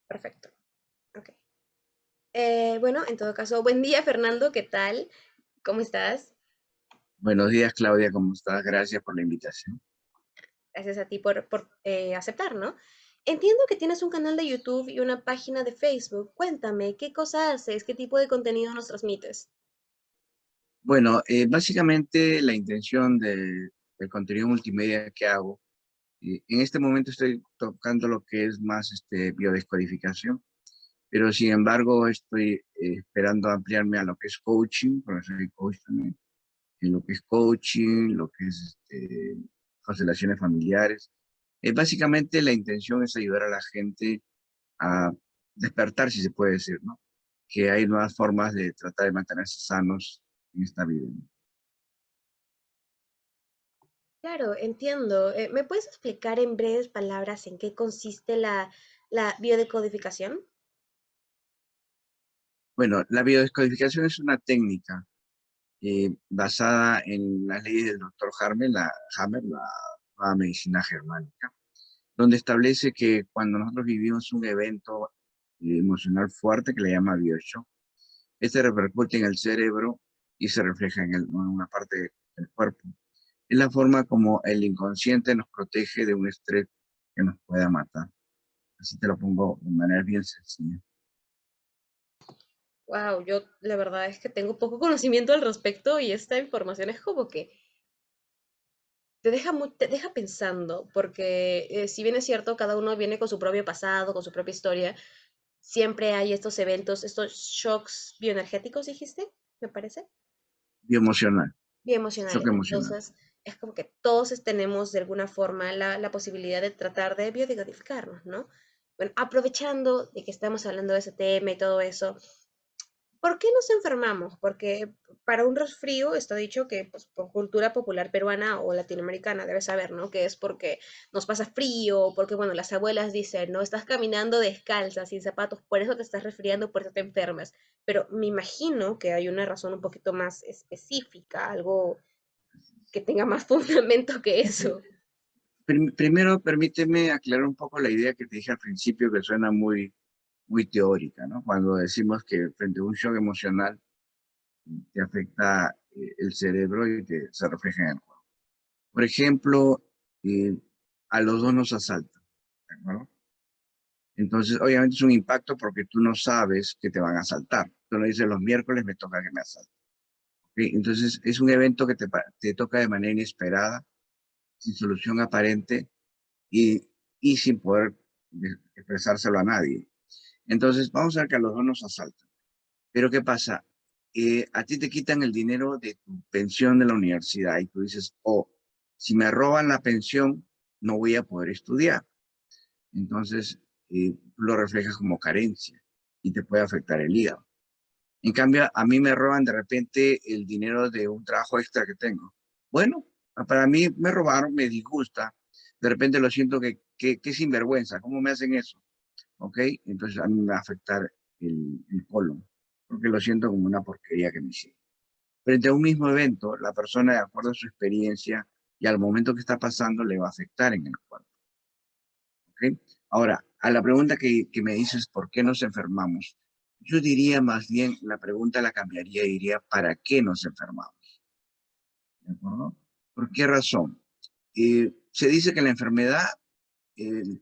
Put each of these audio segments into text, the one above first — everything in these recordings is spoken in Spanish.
Perfecto. Ok. Bueno, en todo caso, buen día, Fernando, ¿qué tal? ¿Cómo estás? Buenos días, Claudia, ¿cómo estás? Gracias por la invitación. Gracias a ti por aceptar, ¿no? Entiendo que tienes un canal de YouTube y una página de Facebook. Cuéntame, ¿qué cosa haces? ¿Qué tipo de contenido nos transmites? Bueno, básicamente la intención del contenido multimedia que hago, en este momento estoy tocando lo que es más biodescodificación, pero sin embargo estoy esperando ampliarme a lo que es coaching, porque soy coach también, en lo que es coaching, lo que es constelaciones familiares. Básicamente la intención es ayudar a la gente a despertar, si se puede decir, ¿no? Que hay nuevas formas de tratar de mantenerse sanos en esta vida, ¿no? Claro, entiendo. ¿Me puedes explicar en breves palabras en qué consiste la biodecodificación? Bueno, la biodescodificación es una técnica basada en las leyes del doctor Hammer, la nueva medicina germánica, donde establece que cuando nosotros vivimos un evento emocional fuerte que le llama bioshock, este repercute en el cerebro y se refleja en una parte del cuerpo. Es la forma como el inconsciente nos protege de un estrés que nos pueda matar. Así te lo pongo de manera bien sencilla. Wow, yo la verdad es que tengo poco conocimiento al respecto y esta información es como que te deja pensando, porque si bien es cierto, cada uno viene con su propio pasado, con su propia historia, siempre hay estos eventos, estos shocks bioenergéticos, dijiste, me parece, Bioemocional, shock bioemocionales. emocional. Entonces, es como que todos tenemos de alguna forma la posibilidad de tratar de biodecodificarnos, ¿no? Bueno, aprovechando de que estamos hablando de ese tema y todo eso, ¿por qué nos enfermamos? Porque para un resfrío está dicho que pues, por cultura popular peruana o latinoamericana debes saber, ¿no? Que es porque nos pasa frío, porque bueno, las abuelas dicen, ¿no? Estás caminando descalza, sin zapatos, por eso te estás resfriando, por eso te enfermas. Pero me imagino que hay una razón un poquito más específica, algo que tenga más fundamento que eso. Primero, permíteme aclarar un poco la idea que te dije al principio, que suena muy teórica, ¿no? Cuando decimos que frente a un shock emocional te afecta el cerebro y se refleja en el cuerpo. Por ejemplo, eh, a los dos nos asaltan, ¿de acuerdo? Entonces, obviamente es un impacto porque tú no sabes que te van a asaltar. Tú no dices, los miércoles me toca que me asalten. ¿Ok? Entonces, es un evento que te toca de manera inesperada, sin solución aparente y sin poder expresárselo a nadie. Entonces, vamos a ver que a los dos nos asaltan. Pero ¿qué pasa? A ti te quitan el dinero de tu pensión de la universidad y tú dices, oh, si me roban la pensión, no voy a poder estudiar. Entonces, lo reflejas como carencia y te puede afectar el hígado. En cambio, a mí me roban de repente el dinero de un trabajo extra que tengo. Bueno, para mí me robaron, me disgusta. De repente lo siento que sinvergüenza, ¿cómo me hacen eso? ¿Ok? Entonces a mí me va a afectar el colon, porque lo siento como una porquería que me hicieron. Frente a un mismo evento, la persona, de acuerdo a su experiencia y al momento que está pasando, le va a afectar en el cuerpo. ¿Ok? Ahora, a la pregunta que me dices, ¿por qué nos enfermamos? Yo diría más bien, la pregunta la cambiaría y diría, ¿para qué nos enfermamos? ¿De acuerdo? ¿Por qué razón? Se dice que la enfermedad,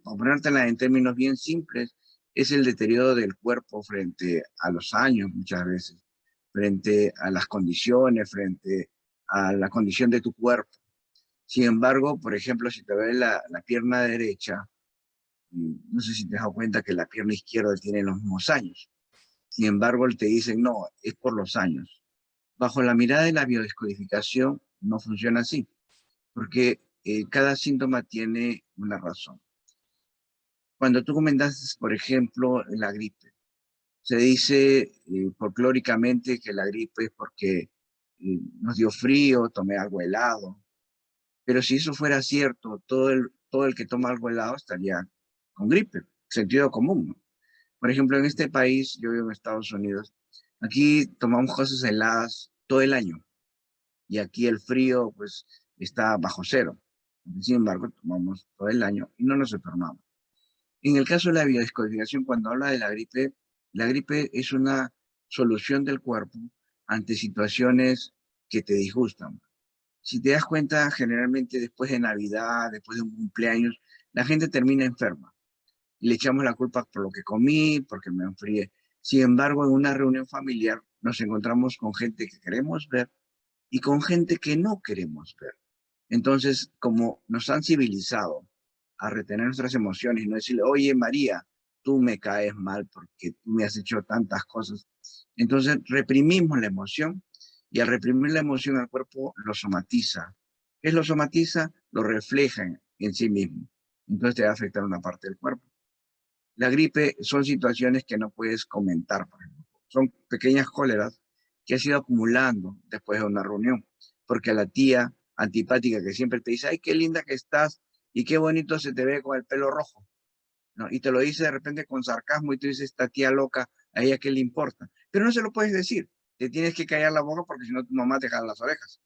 por ponértela en términos bien simples, es el deterioro del cuerpo frente a los años muchas veces, frente a las condiciones, frente a la condición de tu cuerpo. Sin embargo, por ejemplo, si te ves la pierna derecha, no sé si te has dado cuenta que la pierna izquierda tiene los mismos años. Sin embargo, te dicen, no, es por los años. Bajo la mirada de la biodescodificación, no funciona así, porque cada síntoma tiene una razón. Cuando tú comentaste, por ejemplo, la gripe, se dice folclóricamente que la gripe es porque nos dio frío, tomé algo helado, pero si eso fuera cierto, todo el que toma algo helado estaría con gripe, sentido común, ¿no? Por ejemplo, en este país, yo vivo en Estados Unidos, aquí tomamos cosas heladas todo el año y aquí el frío pues está bajo cero. Sin embargo, tomamos todo el año y no nos enfermamos. En el caso de la biodescodificación, cuando habla de la gripe es una solución del cuerpo ante situaciones que te disgustan. Si te das cuenta, generalmente después de Navidad, después de un cumpleaños, la gente termina enferma. Y le echamos la culpa por lo que comí, porque me enfrié. Sin embargo, en una reunión familiar nos encontramos con gente que queremos ver y con gente que no queremos ver. Entonces, como nos han civilizado a retener nuestras emociones y no decirle, oye María, tú me caes mal porque tú me has hecho tantas cosas. Entonces, reprimimos la emoción y al reprimir la emoción el cuerpo lo somatiza. ¿Qué es lo somatiza? Lo refleja en sí mismo. Entonces te va a afectar una parte del cuerpo. La gripe son situaciones que no puedes comentar, por ejemplo. Son pequeñas cóleras que has ido acumulando después de una reunión. Porque a la tía antipática que siempre te dice, ay, qué linda que estás y qué bonito se te ve con el pelo rojo, ¿no? Y te lo dice de repente con sarcasmo y tú dices, esta tía loca, ¿a ella qué le importa? Pero no se lo puedes decir. Te tienes que callar la boca porque si no tu mamá te jala las orejas.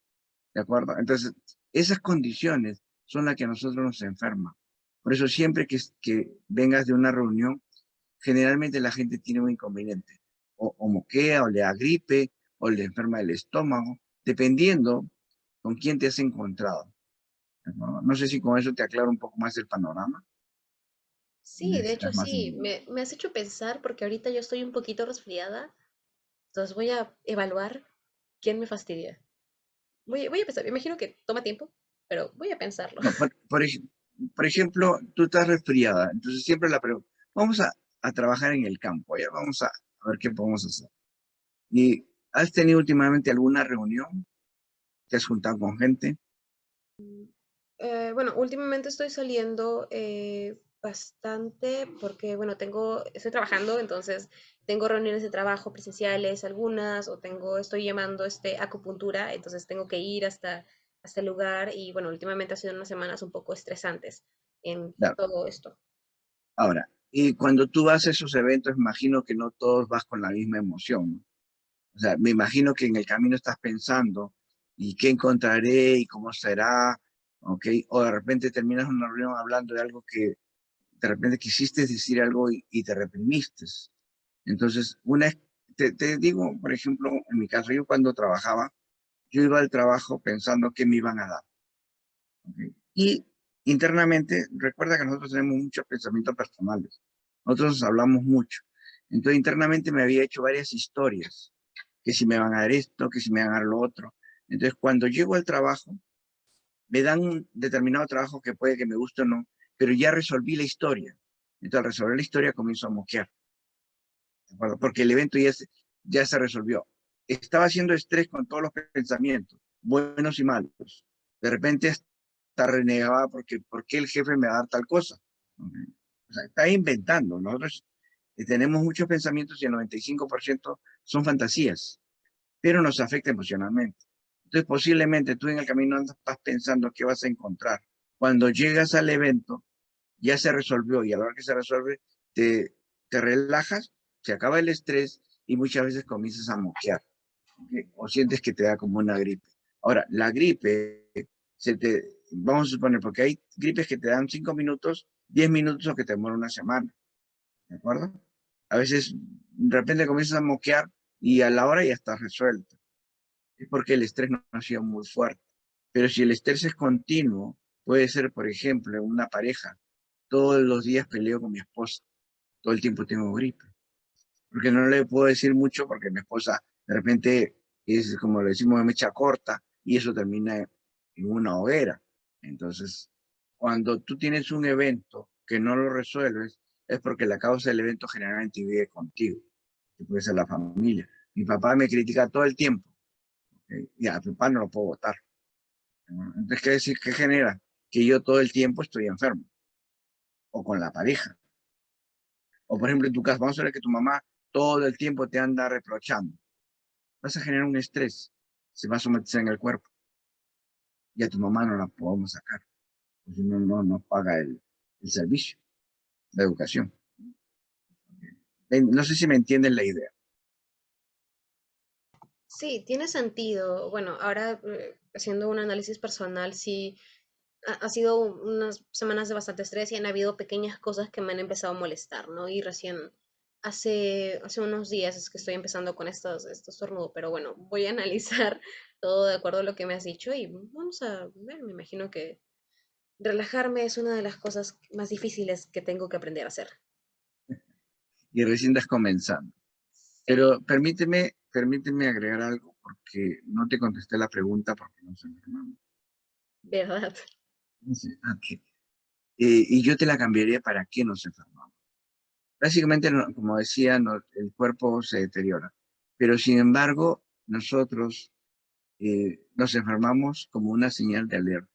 ¿De acuerdo? Entonces, esas condiciones son las que a nosotros nos enferman. Por eso siempre que vengas de una reunión, generalmente la gente tiene un inconveniente. O moquea, o le da gripe, o le enferma el estómago, dependiendo con quién te has encontrado. No sé si con eso te aclaro un poco más el panorama. Sí, de hecho Necesitas más sí, información. me has hecho pensar porque ahorita yo estoy un poquito resfriada, entonces voy a evaluar quién me fastidia. Voy a pensar, me imagino que toma tiempo, pero voy a pensarlo. No, por ejemplo, tú estás resfriada, entonces siempre la pregunta, vamos a trabajar en el campo, ya vamos a ver qué podemos hacer. ¿Y has tenido últimamente alguna reunión? ¿Te has juntado con gente? Bueno, últimamente estoy saliendo bastante porque, bueno, estoy trabajando, entonces tengo reuniones de trabajo presenciales, algunas, o estoy llamando acupuntura, entonces tengo que ir hasta el lugar y, bueno, últimamente ha sido unas semanas un poco estresantes en Claro. todo esto. Ahora, y cuando tú vas a esos eventos, imagino que no todos vas con la misma emoción, ¿no? O sea, me imagino que en el camino estás pensando, ¿y qué encontraré? ¿Y cómo será? ¿Ok? O de repente terminas una reunión hablando de algo que de repente quisiste decir algo y te reprimiste. Entonces, te digo, por ejemplo, en mi caso, yo cuando trabajaba, yo iba al trabajo pensando qué me iban a dar. ¿Ok? Y internamente, recuerda que nosotros tenemos muchos pensamientos personales. Nosotros hablamos mucho. Entonces, internamente me había hecho varias historias, que si me van a dar esto, que si me van a dar lo otro. Entonces, cuando llego al trabajo, me dan un determinado trabajo que puede que me guste o no, pero ya resolví la historia. Entonces, al resolver la historia, comienzo a moquear, ¿de acuerdo? Porque el evento ya se resolvió. Estaba haciendo estrés con todos los pensamientos, buenos y malos. De repente está renegada porque ¿por qué el jefe me va a dar tal cosa? ¿Ok? O sea, está inventando. Nosotros tenemos muchos pensamientos y el 95% son fantasías, pero nos afecta emocionalmente. Entonces, posiblemente tú en el camino estás pensando qué vas a encontrar. Cuando llegas al evento, ya se resolvió y a la hora que se resuelve, te, te relajas, se acaba el estrés y muchas veces comienzas a moquear, ¿ok? O sientes que te da como una gripe. Ahora, la gripe, vamos a suponer, porque hay gripes que te dan 5 minutos, 10 minutos o que te demora una semana, ¿de acuerdo? A veces de repente comienzas a moquear y a la hora ya estás resuelto. Es porque el estrés no ha sido muy fuerte. Pero si el estrés es continuo, puede ser, por ejemplo, una pareja. Todos los días peleo con mi esposa, todo el tiempo tengo gripe. Porque no le puedo decir mucho porque mi esposa de repente es, como le decimos, de mecha corta y eso termina en una hoguera. Entonces, cuando tú tienes un evento que no lo resuelves, es porque la causa del evento generalmente vive contigo, que puede ser la familia. Mi papá me critica todo el tiempo, y a mi papá no lo puedo votar. Entonces, ¿qué decir? ¿Qué genera? Que yo todo el tiempo estoy enfermo, o con la pareja. O por ejemplo, en tu caso, vamos a ver que tu mamá todo el tiempo te anda reprochando. Vas a generar un estrés, se va a someter en el cuerpo. Y a tu mamá no la podemos sacar, pues si no, no paga el servicio, la educación. No sé si me entienden la idea. Sí, tiene sentido. Bueno, ahora haciendo un análisis personal, sí, ha sido unas semanas de bastante estrés y han habido pequeñas cosas que me han empezado a molestar, ¿no? Y recién hace unos días es que estoy empezando con estos estornudos, pero bueno, voy a analizar todo de acuerdo a lo que me has dicho y vamos a ver, me imagino que relajarme es una de las cosas más difíciles que tengo que aprender a hacer. y recién estás comenzando. Sí, Pero permíteme agregar algo, porque no te contesté la pregunta porque nos enfermamos. ¿verdad? Dice, ok. Y yo te la cambiaría para qué nos enfermamos. Básicamente, como decía, el cuerpo se deteriora, pero sin embargo, nosotros nos enfermamos como una señal de alerta.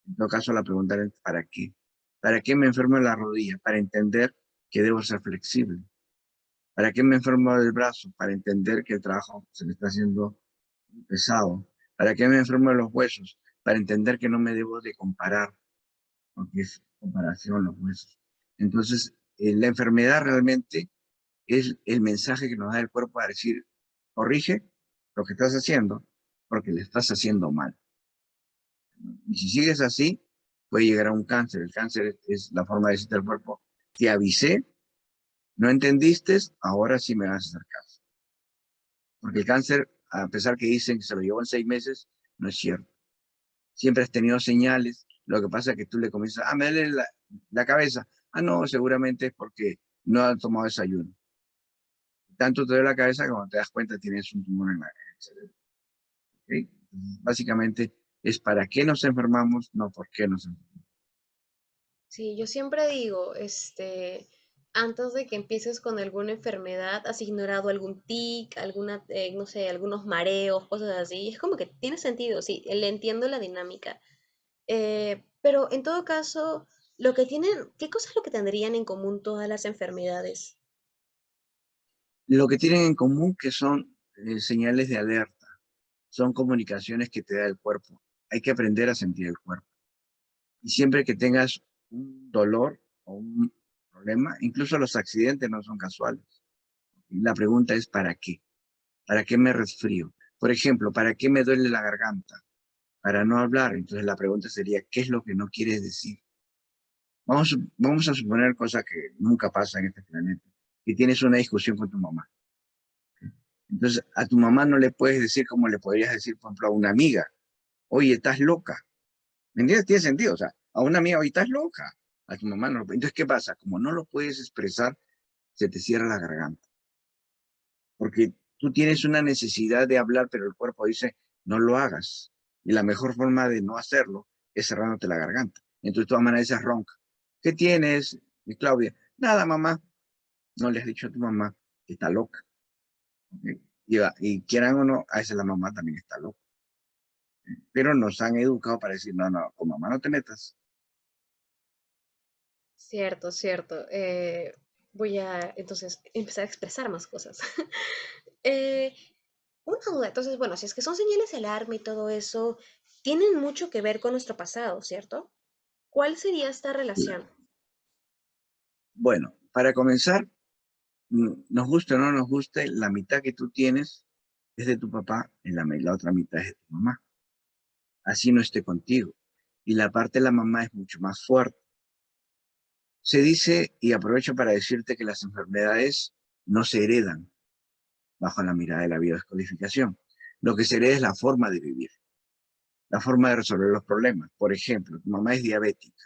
En todo caso, la pregunta es ¿para qué? ¿Para qué me enfermo en la rodilla? Para entender que debo ser flexible. ¿Para qué me enfermo del brazo? Para entender que el trabajo se me está haciendo pesado. ¿Para qué me enfermo de los huesos? Para entender que no me debo de comparar, porque es comparación los huesos. Entonces, la enfermedad realmente es el mensaje que nos da el cuerpo a decir, corrige lo que estás haciendo, porque le estás haciendo mal. Y si sigues así, puede llegar a un cáncer. El cáncer es la forma de decirte al cuerpo, te avisé, no entendiste, ahora sí me vas a hacer caso. Porque el cáncer, a pesar que dicen que se lo llevó en 6 meses, no es cierto. Siempre has tenido señales, lo que pasa es que tú le comienzas, me duele la cabeza. Ah, no, seguramente es porque no has tomado desayuno. Tanto te duele la cabeza que cuando te das cuenta tienes un tumor en el cerebro. ¿Ok? Básicamente es para qué nos enfermamos, no por qué nos enfermamos. Sí, yo siempre digo, antes de que empieces con alguna enfermedad, has ignorado algún tic, alguna, no sé, algunos mareos, cosas así. Y es como que tiene sentido, sí, le entiendo la dinámica. Pero en todo caso, ¿qué cosas es lo que tendrían en común todas las enfermedades? Lo que tienen en común que son señales de alerta, son comunicaciones que te da el cuerpo. Hay que aprender a sentir el cuerpo. Y siempre que tengas un dolor o un problema, incluso los accidentes no son casuales. Y la pregunta es ¿para qué? ¿Para qué me resfrío? Por ejemplo, ¿para qué me duele la garganta? Para no hablar. Entonces la pregunta sería, ¿qué es lo que no quieres decir? Vamos a suponer cosa que nunca pasa en este planeta, que tienes una discusión con tu mamá. Entonces a tu mamá no le puedes decir como le podrías decir, por ejemplo, a una amiga, oye, estás loca. ¿Me entiendes? Tiene sentido. O sea, a una amiga, oye, estás loca. A tu mamá no lo puede. Entonces, ¿qué pasa? Como no lo puedes expresar, se te cierra la garganta. Porque tú tienes una necesidad de hablar, pero el cuerpo dice, no lo hagas. Y la mejor forma de no hacerlo es cerrándote la garganta. Entonces tú amanece ronca. ¿Qué tienes, mi Claudia? Nada, mamá. No le has dicho a tu mamá que está loca. ¿Ok? Y quieran o no, a veces la mamá también está loca. Pero nos han educado para decir, no, no, con mamá no te metas. Cierto, cierto. Voy a entonces empezar a expresar más cosas. Eh, una duda, entonces, bueno, si es que son señales de alarma y todo eso, tienen mucho que ver con nuestro pasado, ¿cierto? ¿Cuál sería esta relación? Bueno, para comenzar, nos guste o no nos guste, la mitad que tú tienes es de tu papá y la otra mitad es de tu mamá. Así no esté contigo. Y la parte de la mamá es mucho más fuerte. Se dice, y aprovecho para decirte que las enfermedades no se heredan bajo la mirada de la biodescodificación. Lo que se hereda es la forma de vivir, la forma de resolver los problemas. Por ejemplo, tu mamá es diabética.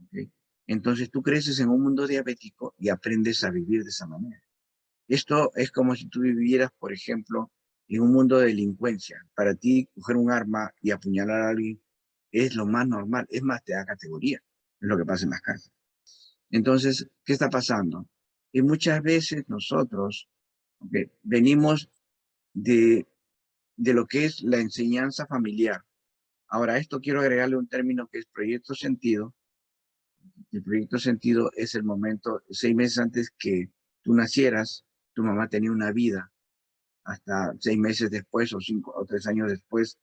¿Ok? Entonces tú creces en un mundo diabético y aprendes a vivir de esa manera. Esto es como si tú vivieras, por ejemplo, en un mundo de delincuencia. Para ti, coger un arma y apuñalar a alguien es lo más normal. Es más, te da categoría. Es lo que pasa en las casas. Entonces, ¿qué está pasando? Y muchas veces nosotros venimos de, de lo que es la enseñanza familiar. Ahora, a esto quiero agregarle un término que es proyecto sentido. El proyecto sentido es el momento, 6 meses antes que tú nacieras, tu mamá tenía una vida hasta 6 meses después o 5 o 3 años después.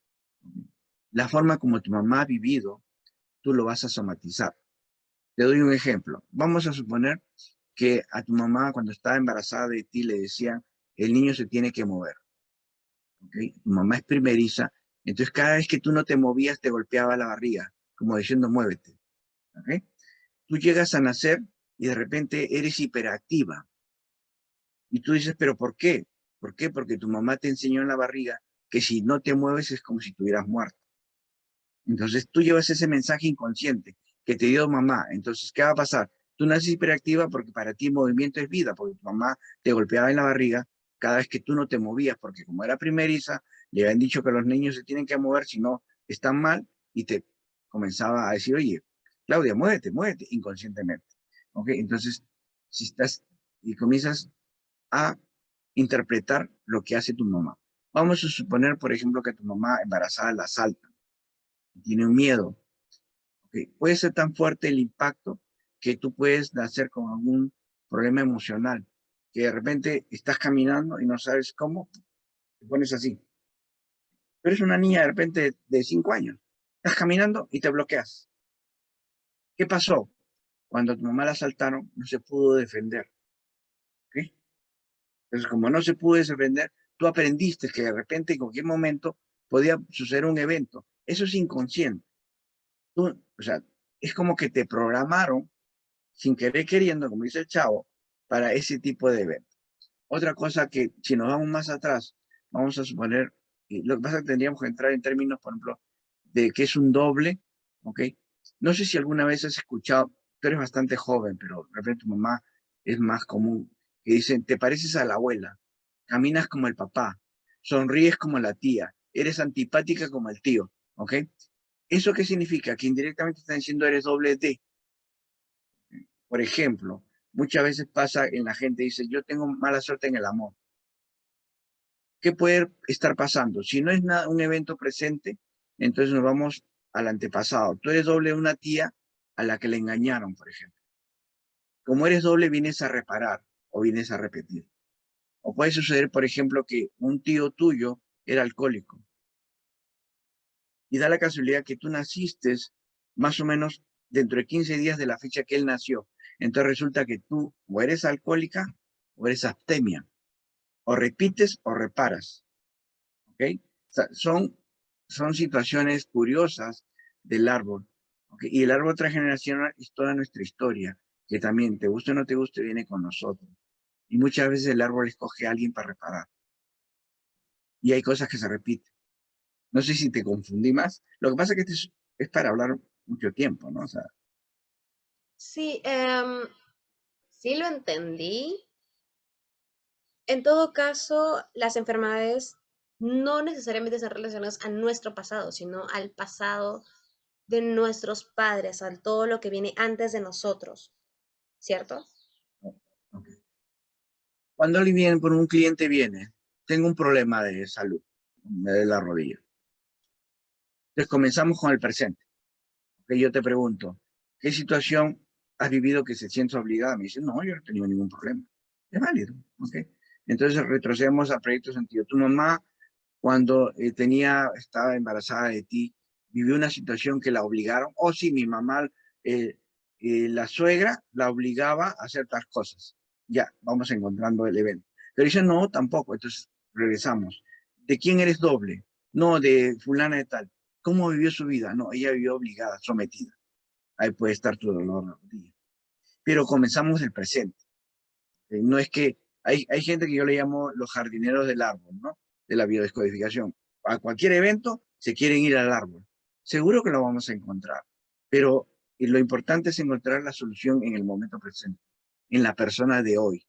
La forma como tu mamá ha vivido, tú lo vas a somatizar. Te doy un ejemplo. Vamos a suponer que a tu mamá cuando estaba embarazada de ti le decían, el niño se tiene que mover. ¿Okay? Tu mamá es primeriza, entonces cada vez que tú no te movías te golpeaba la barriga. como diciendo muévete. ¿Ok? Tú llegas a nacer y de repente eres hiperactiva. Y tú dices, ¿pero por qué? ¿Por qué? Porque tu mamá te enseñó en la barriga que si no te mueves es como si estuvieras muerto. Entonces tú llevas ese mensaje inconsciente que te dio mamá. Entonces, ¿qué va a pasar? Tú naces hiperactiva porque para ti el movimiento es vida, porque tu mamá te golpeaba en la barriga cada vez que tú no te movías, porque como era primeriza, le habían dicho que los niños se tienen que mover, si no están mal, y te comenzaba a decir, oye, Claudia, muévete, muévete, inconscientemente. ¿Ok? Entonces, si estás y comienzas a interpretar lo que hace tu mamá. Vamos a suponer, por ejemplo, que tu mamá embarazada la asalta, tiene un miedo. ¿Ok? Puede ser tan fuerte el impacto que tú puedes nacer con algún problema emocional, que de repente estás caminando y no sabes cómo, te pones así. Pero eres una niña de repente de 5 años, estás caminando y te bloqueas. ¿Qué pasó? Cuando a tu mamá la asaltaron, no se pudo defender. ¿Ok? Entonces, como no se pudo defender, tú aprendiste que de repente en cualquier momento podía suceder un evento. Eso es inconsciente. Tú, o sea, es como que te programaron sin querer queriendo, como dice el chavo, para ese tipo de eventos. Otra cosa que si nos vamos más atrás, vamos a suponer, y lo que pasa es que tendríamos que entrar en términos, por ejemplo, de qué es un doble, ¿ok? No sé si alguna vez has escuchado, tú eres bastante joven, pero de repente tu mamá es más común, que dicen, te pareces a la abuela, caminas como el papá, sonríes como la tía, eres antipática como el tío, ¿ok? ¿Eso qué significa? Que indirectamente están diciendo eres doble D. Por ejemplo, muchas veces pasa en la gente, dice, yo tengo mala suerte en el amor. ¿Qué puede estar pasando? Si no es nada, un evento presente, entonces nos vamos al antepasado. Tú eres doble de una tía a la que le engañaron, por ejemplo. Como eres doble, vienes a reparar o vienes a repetir. O puede suceder, por ejemplo, que un tío tuyo era alcohólico y da la casualidad que tú naciste más o menos dentro de 15 días de la fecha que él nació. Entonces resulta que tú o eres alcohólica o eres abstemia. O repites o reparas. ¿Ok? O sea, son situaciones curiosas del árbol. ¿Ok? Y el árbol transgeneracional es toda nuestra historia, que también, te guste o no te guste, viene con nosotros. Y muchas veces el árbol escoge a alguien para reparar. Y hay cosas que se repiten. No sé si te confundí más. Lo que pasa es que es para hablar mucho tiempo, ¿no? O sea, Sí, sí lo entendí. En todo caso, las enfermedades no necesariamente están relacionadas a nuestro pasado, sino al pasado de nuestros padres, a todo lo que viene antes de nosotros, ¿cierto? ok. Cuando alguien viene, por un cliente viene, tengo un problema de salud, me duele la rodilla. Entonces comenzamos con el presente. Que yo te pregunto, ¿qué situación has vivido que se siente obligada? Me dice, no, yo no he tenido ningún problema. Es válido, ¿ok? Entonces retrocedemos a proyectos antiguos. Tu mamá, cuando estaba embarazada de ti, vivió una situación que la obligaron, o si mi mamá, eh, la suegra, la obligaba a hacer tal cosas. Ya, vamos encontrando el evento. Pero dice, no, tampoco. Entonces regresamos. ¿De quién eres doble? No, de fulana de tal. ¿Cómo vivió su vida? No, ella vivió obligada, sometida. Ahí puede estar tu dolor en la rodilla. Pero comenzamos el presente. No es que hay gente que yo le llamo los jardineros del árbol, ¿no? De la biodescodificación. A cualquier evento se quieren ir al árbol. Seguro que lo vamos a encontrar, pero lo importante es encontrar la solución en el momento presente, en la persona de hoy,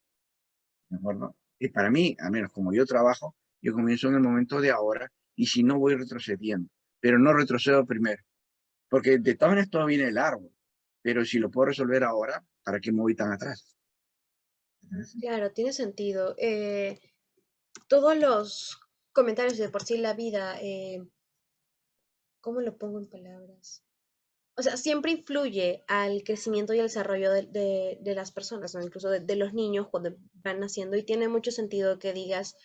¿de acuerdo? Y para mí, al menos como yo trabajo, yo comienzo en el momento de ahora y si no voy retrocediendo, pero no retrocedo primero, porque de todas maneras todo viene del árbol, pero si lo puedo resolver ahora, ¿para qué me voy tan atrás? Claro, tiene sentido. Todos los comentarios de por sí la vida, ¿cómo lo pongo en palabras? O sea, siempre influye al crecimiento y al desarrollo de las personas, ¿no? Incluso de los niños cuando van naciendo. Y tiene mucho sentido que digas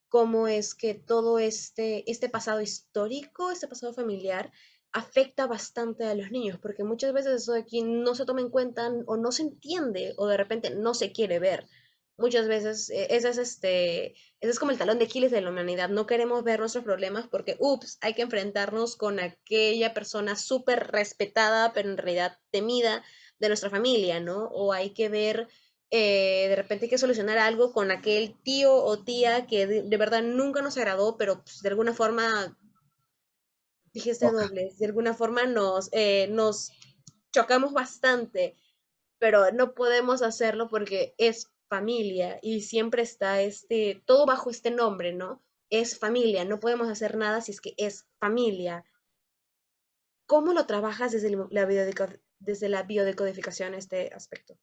cómo es que todo este pasado histórico, este pasado familiar, afecta bastante a los niños, porque muchas veces eso de aquí no se toma en cuenta o no se entiende o de repente no se quiere ver. muchas veces ese es como el talón de Aquiles de la humanidad. No queremos ver nuestros problemas porque, ups, hay que enfrentarnos con aquella persona súper respetada, pero en realidad temida de nuestra familia, ¿no? O hay que ver, de repente hay que solucionar algo con aquel tío o tía que de verdad nunca nos agradó, pero pues, de alguna forma, dije este Toca. doble, de alguna forma nos chocamos bastante, pero no podemos hacerlo porque es familia y siempre está todo bajo este nombre, ¿no? Es familia, no podemos hacer nada si es que es familia. ¿Cómo lo trabajas desde desde la biodecodificación este aspecto?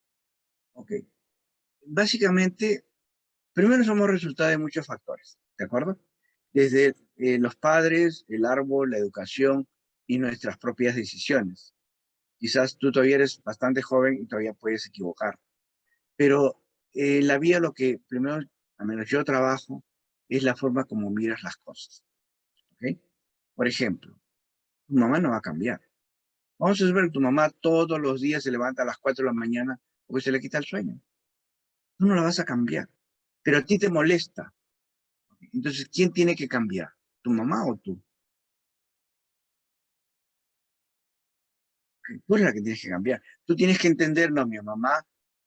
Ok. Básicamente, primero somos resultado de muchos factores, ¿de acuerdo? Desde los padres, el árbol, la educación y nuestras propias decisiones. Quizás tú todavía eres bastante joven y todavía puedes equivocar, pero en la vida lo que primero, al menos yo trabajo, es la forma como miras las cosas, ¿ok? Por ejemplo, tu mamá no va a cambiar. Vamos a ver que tu mamá todos los días se levanta a las 4 de la mañana porque se le quita el sueño. Tú no la vas a cambiar, pero a ti te molesta. Entonces, ¿quién tiene que cambiar? ¿Tu mamá o tú? Tú eres la que tienes que cambiar. Tú tienes que entender, no, mi mamá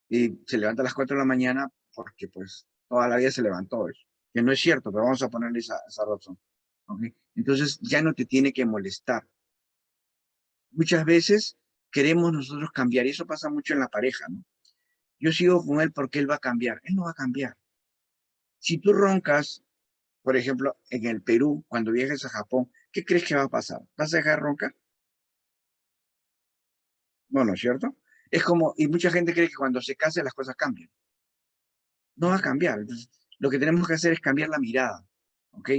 se levanta a las 4 de la mañana porque pues toda la vida se levantó. Eso. Que no es cierto, pero vamos a ponerle esa razón. ¿Ok? Entonces ya no te tiene que molestar. Muchas veces queremos nosotros cambiar y eso pasa mucho en la pareja, ¿no? Yo sigo con él porque él va a cambiar. Él no va a cambiar. Si tú roncas, por ejemplo, en el Perú, cuando viajes a Japón, ¿qué crees que va a pasar? ¿Vas a dejar de roncar? No, ¿no es cierto? Es como, y mucha gente cree que cuando se case las cosas cambian. No va a cambiar. Entonces, lo que tenemos que hacer es cambiar la mirada, ¿ok?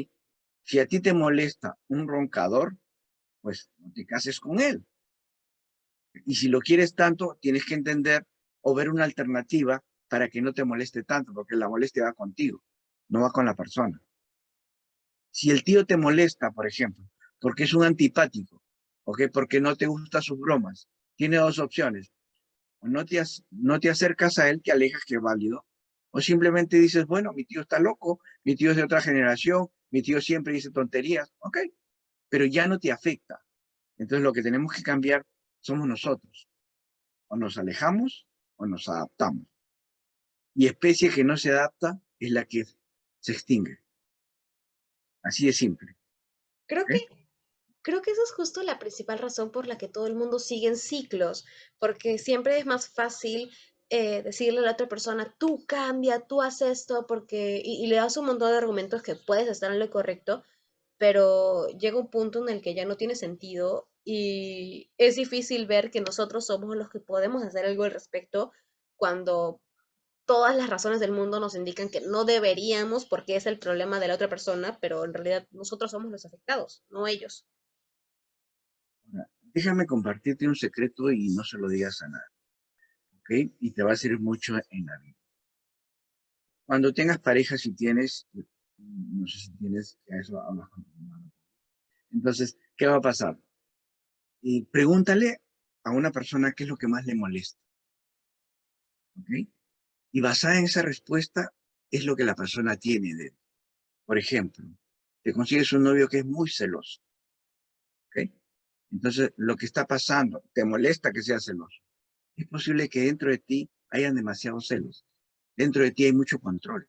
Si a ti te molesta un roncador, pues no te cases con él. Y si lo quieres tanto, tienes que entender o ver una alternativa para que no te moleste tanto, porque la molestia va contigo, no va con la persona. Si el tío te molesta, por ejemplo, porque es un antipático, ¿ok? Porque no te gustan sus bromas, tiene dos opciones. O no te acercas a él, te alejas, que es válido, o simplemente dices, bueno, mi tío está loco, mi tío es de otra generación, mi tío siempre dice tonterías, ok, pero ya no te afecta. Entonces lo que tenemos que cambiar somos nosotros. O nos alejamos o nos adaptamos. Y especie que no se adapta es la que se extingue. Así de simple. Creo que ¿Ok? Creo que esa es justo la principal razón por la que todo el mundo sigue en ciclos, porque siempre es más fácil decirle a la otra persona, tú cambia, tú haz esto, y le das un montón de argumentos que puedes estar en lo correcto, pero llega un punto en el que ya no tiene sentido y es difícil ver que nosotros somos los que podemos hacer algo al respecto cuando todas las razones del mundo nos indican que no deberíamos porque es el problema de la otra persona, pero en realidad nosotros somos los afectados, no ellos. Ahora, déjame compartirte un secreto y no se lo digas a nadie. ¿Ok? Y te va a servir mucho en la vida. Cuando tengas pareja, si tienes, no sé si tienes, a eso hablas con tu hermano. Entonces, ¿qué va a pasar? Y pregúntale a una persona qué es lo que más le molesta, ¿ok? Y basada en esa respuesta es lo que la persona tiene de él. Por ejemplo, te consigues un novio que es muy celoso, ¿ok? Entonces, lo que está pasando, te molesta que sea celoso. Es posible que dentro de ti hayan demasiados celos. Dentro de ti hay mucho control.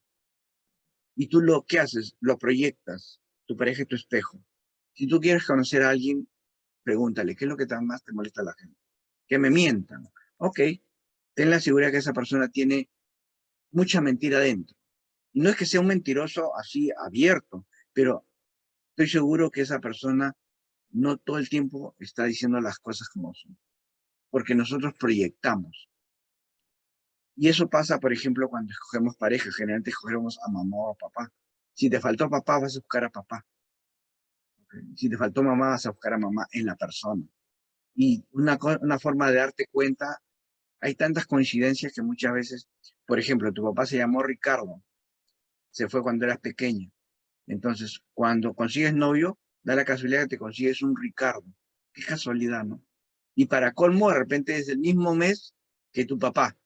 Y tú lo que haces, lo proyectas. Tu pareja es tu espejo. Si tú quieres conocer a alguien, pregúntale, ¿qué es lo que más te molesta a la gente? Que me mientan. Ok, ten la seguridad que esa persona tiene mucha mentira dentro. Y no es que sea un mentiroso así abierto, pero estoy seguro que esa persona no todo el tiempo está diciendo las cosas como son, porque nosotros proyectamos. Y eso pasa, por ejemplo, cuando escogemos pareja, generalmente escogemos a mamá o a papá. Si te faltó papá, vas a buscar a papá. ¿Ok? Si te faltó mamá, vas a buscar a mamá en la persona. Y una forma de darte cuenta, hay tantas coincidencias que muchas veces, por ejemplo, tu papá se llamó Ricardo, se fue cuando eras pequeña. Entonces, cuando consigues novio, da la casualidad que te consigues un Ricardo. Qué casualidad, ¿no? Y para colmo, de repente es el mismo mes que tu papá.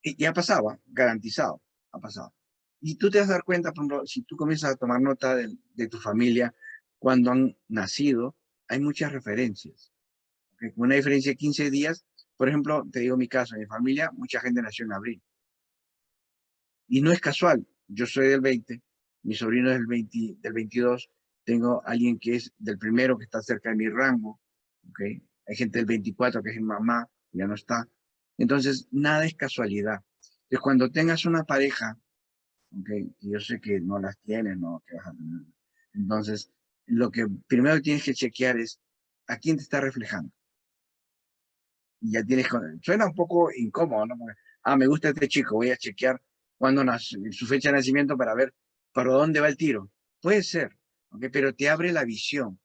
Y ha pasado, ¿ah? Garantizado, ha pasado. Y tú te vas a dar cuenta, por ejemplo, si tú comienzas a tomar nota de tu familia, cuando han nacido, hay muchas referencias. ¿Ok? Con una diferencia de 15 días, por ejemplo, te digo mi caso, en mi familia, mucha gente nació en abril. Y no es casual, yo soy del 20, mi sobrino es del 22, tengo alguien que es del primero que está cerca de mi rango, ¿ok? Hay gente del 24 que es mi mamá, ya no está. Entonces, nada es casualidad. Entonces, cuando tengas una pareja, ¿ok? Y yo sé que no las tienes, ¿no? Que vas a tener. Entonces, lo que primero tienes que chequear es a quién te está reflejando. Y ya tienes, suena un poco incómodo, ¿no? Porque, me gusta este chico, voy a chequear cuándo nace, su fecha de nacimiento para ver para dónde va el tiro. Puede ser, ¿ok? Pero te abre la visión,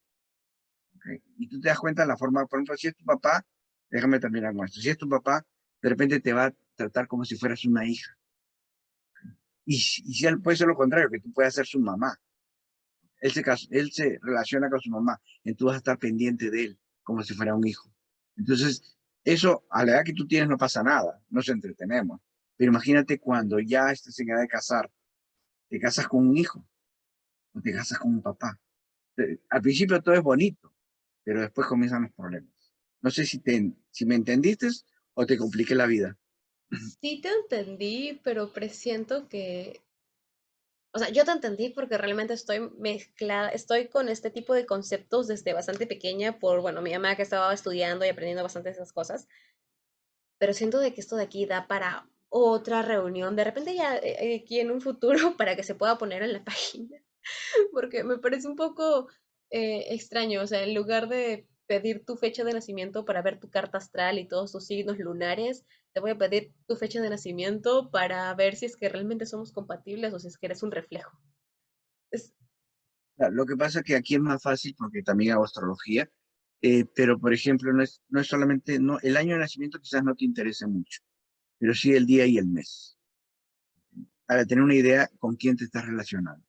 ¿ok? Y tú te das cuenta de la forma, por ejemplo, si es tu papá, déjame terminar con esto, si es tu papá, de repente te va a tratar como si fueras una hija. Y si él puede ser lo contrario, que tú puedas ser su mamá. Él se relaciona con su mamá, y tú vas a estar pendiente de él, como si fuera un hijo. Entonces, eso a la edad que tú tienes no pasa nada, nos entretenemos. Pero imagínate cuando ya estás en edad de casar, te casas con un hijo o te casas con un papá. Al principio todo es bonito, pero después comienzan los problemas. No sé si me entendiste o te compliqué la vida. Sí te entendí, pero presiento que, o sea, yo te entendí porque realmente estoy mezclada, estoy con este tipo de conceptos desde bastante pequeña por, bueno, mi mamá que estaba estudiando y aprendiendo bastante esas cosas, pero siento de que esto de aquí da para otra reunión, de repente ya aquí en un futuro para que se pueda poner en la página, porque me parece un poco extraño, o sea, en lugar de pedir tu fecha de nacimiento para ver tu carta astral y todos tus signos lunares, te voy a pedir tu fecha de nacimiento para ver si es que realmente somos compatibles o si es que eres un reflejo. Es- Lo que pasa es que aquí es más fácil porque también hago astrología, pero por ejemplo, no es solamente, no, el año de nacimiento quizás no te interese mucho, pero sí el día y el mes, para tener una idea con quién te estás relacionando.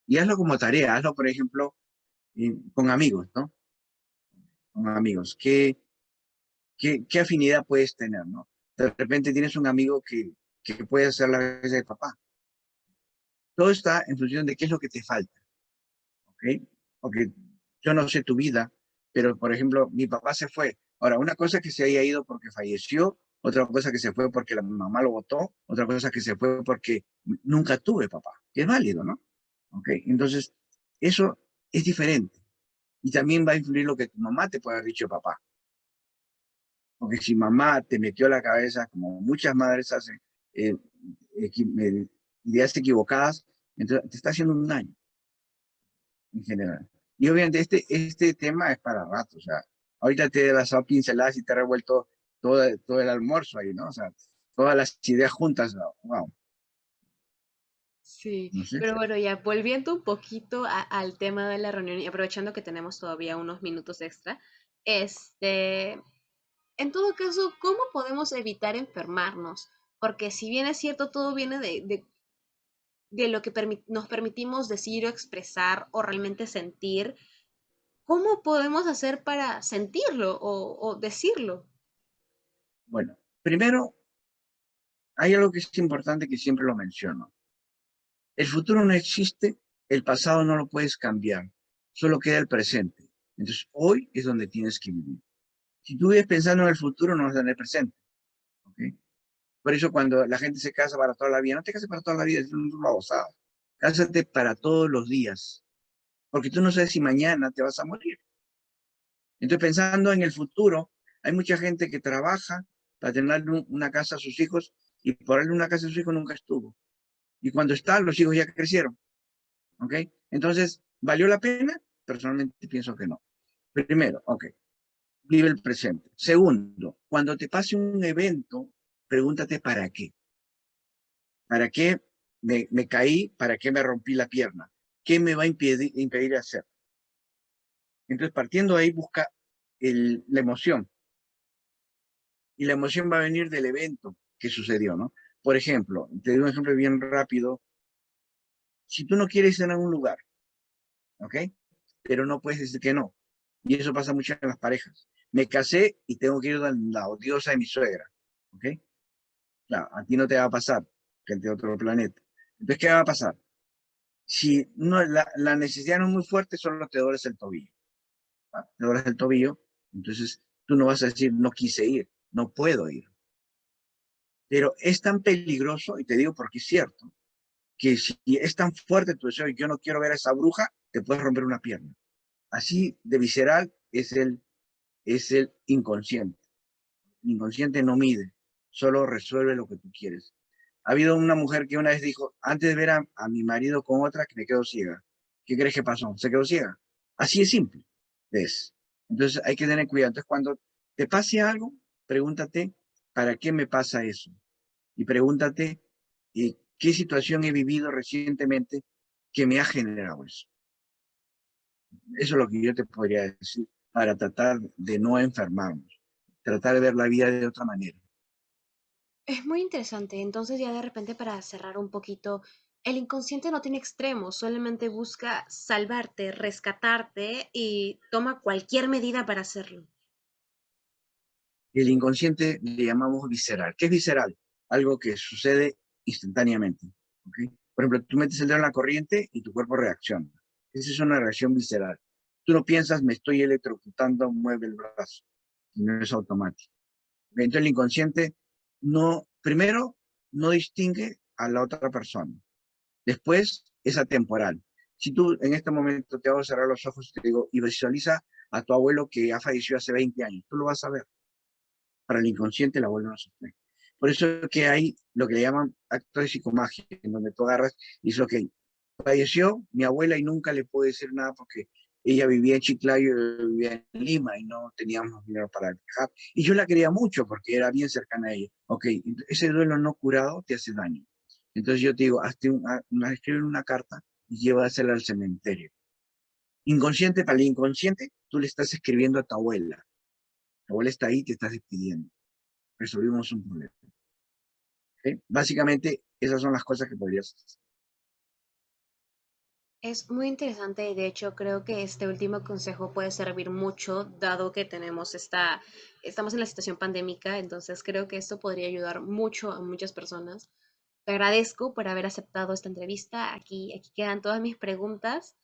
Y hazlo como tarea, hazlo, por ejemplo, con amigos, ¿no? Con amigos. ¿Qué afinidad puedes tener, ¿no? De repente tienes un amigo que puede hacer la vez de papá. Todo está en función de qué es lo que te falta, ¿ok? Porque yo no sé tu vida, pero, por ejemplo, mi papá se fue. Ahora, una cosa es que se haya ido porque falleció, otra cosa que se fue porque la mamá lo votó, otra cosa que se fue porque nunca tuve papá, que es válido, ¿no? ¿Ok? Entonces, eso es diferente. Y también va a influir lo que tu mamá te puede haber dicho de papá. Porque si mamá te metió a la cabeza, como muchas madres hacen, eh, ideas equivocadas, entonces te está haciendo un daño en general. Y obviamente este tema es para rato, o sea, ahorita te he dado pinceladas y te he revuelto todo el almuerzo ahí, ¿no? O sea, todas las ideas juntas, wow, Sí, no sé. pero bueno, ya volviendo un poquito al tema de la reunión y aprovechando que tenemos todavía unos minutos extra, este, en todo caso, ¿cómo podemos evitar enfermarnos? Porque si bien es cierto, todo viene de lo que nos permitimos decir o expresar o realmente sentir, ¿cómo podemos hacer para sentirlo o decirlo? Bueno, primero, hay algo que es importante que siempre lo menciono. El futuro no existe, el pasado no lo puedes cambiar, solo queda el presente. Entonces, hoy es donde tienes que vivir. Si tú vives pensando en el futuro, no vas a tener presente. ¿Ok? Por eso cuando la gente se casa para toda la vida, no te cases para toda la vida, es una babosada. Cásate para todos los días, porque tú no sabes si mañana te vas a morir. Entonces, pensando en el futuro, hay mucha gente que trabaja para tener una casa a sus hijos y por darle una casa a sus hijos nunca estuvo. Y cuando está, los hijos ya crecieron. ¿Ok? Entonces, ¿valió la pena? Personalmente pienso que no. Primero, ok, vive el presente. Segundo, cuando te pase un evento, pregúntate para qué. ¿Para qué me caí? ¿Para qué me rompí la pierna? ¿Qué me va a impedir hacer? Entonces, partiendo de ahí, busca la emoción. Y la emoción va a venir del evento que sucedió, ¿no? Por ejemplo, te doy un ejemplo bien rápido. Si tú no quieres ir a un lugar, ¿ok? Pero no puedes decir que no. Y eso pasa mucho en las parejas. Me casé y tengo que ir a la odiosa de mi suegra, ¿ok? Claro, a ti no te va a pasar, gente de otro planeta. Entonces, ¿qué va a pasar? Si no, la necesidad no es muy fuerte, solo te duele el tobillo. ¿Va? Te duele el tobillo, entonces tú no vas a decir, no quise ir, no puedo ir. Pero es tan peligroso, y te digo porque es cierto, que si es tan fuerte tu deseo y yo no quiero ver a esa bruja, te puedes romper una pierna. Así de visceral es el inconsciente. El inconsciente no mide, solo resuelve lo que tú quieres. Ha habido una mujer que una vez dijo, antes de ver a mi marido con otra, que me quedo ciega. ¿Qué crees que pasó? Se quedó ciega. Así es simple. ¿Ves? Entonces hay que tener cuidado. Entonces cuando te pase algo, pregúntate, ¿para qué me pasa eso? Y pregúntate, ¿qué situación he vivido recientemente que me ha generado eso? Eso es lo que yo te podría decir para tratar de no enfermarnos, tratar de ver la vida de otra manera. Es muy interesante. Entonces, ya de repente, para cerrar un poquito, el inconsciente no tiene extremos, solamente busca salvarte, rescatarte y toma cualquier medida para hacerlo. El inconsciente le llamamos visceral. ¿Qué es visceral? Algo que sucede instantáneamente. ¿Okay? Por ejemplo, tú metes el dedo en la corriente y tu cuerpo reacciona. Esa es una reacción visceral. Tú no piensas, me estoy electrocutando, mueve el brazo. Y no es automático. Entonces el inconsciente no, primero, no distingue a la otra persona. Después es atemporal. Si tú en este momento te hago cerrar los ojos y te digo, y visualiza a tu abuelo que ha fallecido hace 20 años, tú lo vas a ver. Para el inconsciente la vuelven a sostener. Por eso es que hay lo que le llaman actos de psicomagia, en donde tú agarras y dices, ok, falleció mi abuela y nunca le puedo decir nada porque ella vivía en Chiclayo, yo vivía en Lima y no teníamos dinero para viajar. Y yo la quería mucho porque era bien cercana a ella. Ok, ese duelo no curado te hace daño. Entonces yo te digo, escribe una carta y llévasela al cementerio. Inconsciente, para el inconsciente, tú le estás escribiendo a tu abuela. Tu abuela está ahí, te estás despidiendo. Resolvimos un problema. ¿Okay? Básicamente, esas son las cosas que podrías hacer. Es muy interesante y de hecho creo que este último consejo puede servir mucho dado que estamos en la situación pandémica, entonces creo que esto podría ayudar mucho a muchas personas. Te agradezco por haber aceptado esta entrevista. Aquí quedan todas mis preguntas